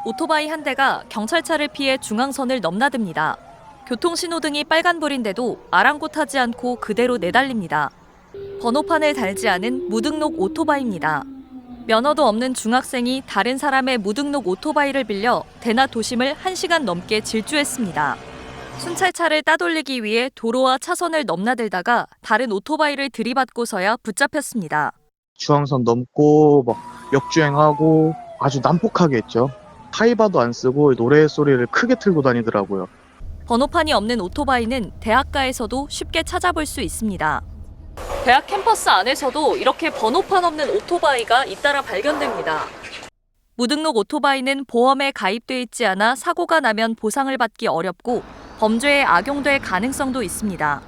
오토바이 한 대가 경찰차를 피해 중앙선을 넘나듭니다. 교통신호등이 빨간불인데도 아랑곳하지 않고 그대로 내달립니다. 번호판을 달지 않은 무등록 오토바이입니다. 면허도 없는 중학생이 다른 사람의 무등록 오토바이를 빌려 대낮 도심을 1시간 넘게 질주했습니다. 순찰차를 따돌리기 위해 도로와 차선을 넘나들다가 다른 오토바이를 들이받고서야 붙잡혔습니다. 중앙선 넘고 역주행하고 아주 난폭하게 했죠. 하이바도 안 쓰고 노래 소리를 크게 틀고 다니더라고요. 번호판이 없는 오토바이는 대학가에서도 쉽게 찾아볼 수 있습니다. 대학 캠퍼스 안에서도 이렇게 번호판 없는 오토바이가 잇따라 발견됩니다. 무등록 오토바이는 보험에 가입돼 있지 않아 사고가 나면 보상을 받기 어렵고 범죄에 악용될 가능성도 있습니다.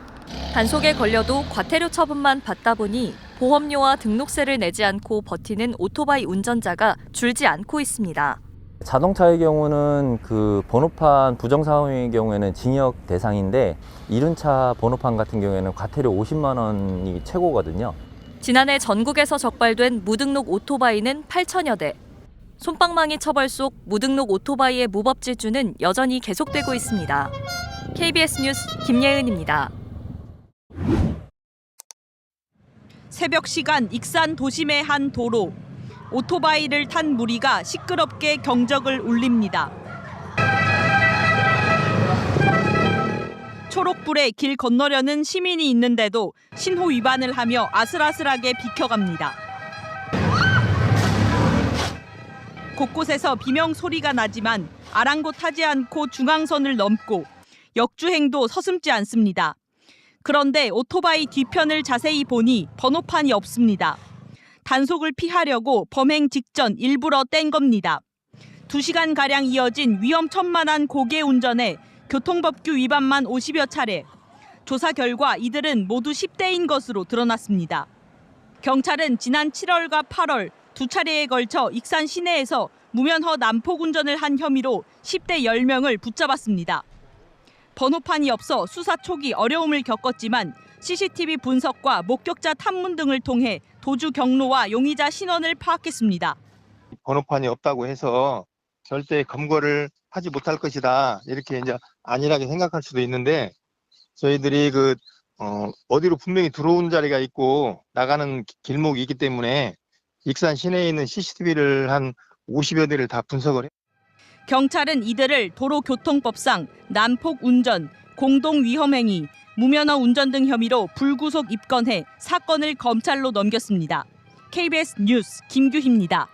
단속에 걸려도 과태료 처분만 받다 보니 보험료와 등록세를 내지 않고 버티는 오토바이 운전자가 줄지 않고 있습니다. 자동차의 경우는 그 번호판 부정 사용의 경우에는 징역 대상인데 이륜차 번호판 같은 경우에는 과태료 50만 원이 최고거든요. 지난해 전국에서 적발된 무등록 오토바이는 8천여 대. 솜방망이 처벌 속 무등록 오토바이의 무법 질주는 여전히 계속되고 있습니다. KBS 뉴스 김예은입니다. 새벽 시간 익산 도심의 한 도로. 오토바이를 탄 무리가 시끄럽게 경적을 울립니다. 초록불에 길 건너려는 시민이 있는데도 신호 위반을 하며 아슬아슬하게 비켜갑니다. 곳곳에서 비명 소리가 나지만 아랑곳하지 않고 중앙선을 넘고 역주행도 서슴지 않습니다. 그런데 오토바이 뒤편을 자세히 보니 번호판이 없습니다. 단속을 피하려고 범행 직전 일부러 뗀 겁니다. 2시간가량 이어진 위험천만한 고개 운전에 교통법규 위반만 50여 차례. 조사 결과 이들은 모두 10대인 것으로 드러났습니다. 경찰은 지난 7월과 8월 두 차례에 걸쳐 익산 시내에서 무면허 난폭 운전을 한 혐의로 10대 10명을 붙잡았습니다. 번호판이 없어 수사 초기 어려움을 겪었지만 CCTV 분석과 목격자 탐문 등을 통해 도주 경로와 용의자 신원을 파악했습니다. 번호판이 없다고 해서 절대 검거를 하지 못할 것이다. 이렇게 이제 안일하게 생각할 수도 있는데 저희들이 어디로 분명히 들어온 자리가 있고 나가는 길목이 있기 때문에 익산 시내에 있는 CCTV를 한 50여 대를 다 분석을 했습니다. 경찰은 이들을 도로교통법상 난폭 운전, 공동 위험행위, 무면허 운전 등 혐의로 불구속 입건해 사건을 검찰로 넘겼습니다. KBS 뉴스 김규희입니다.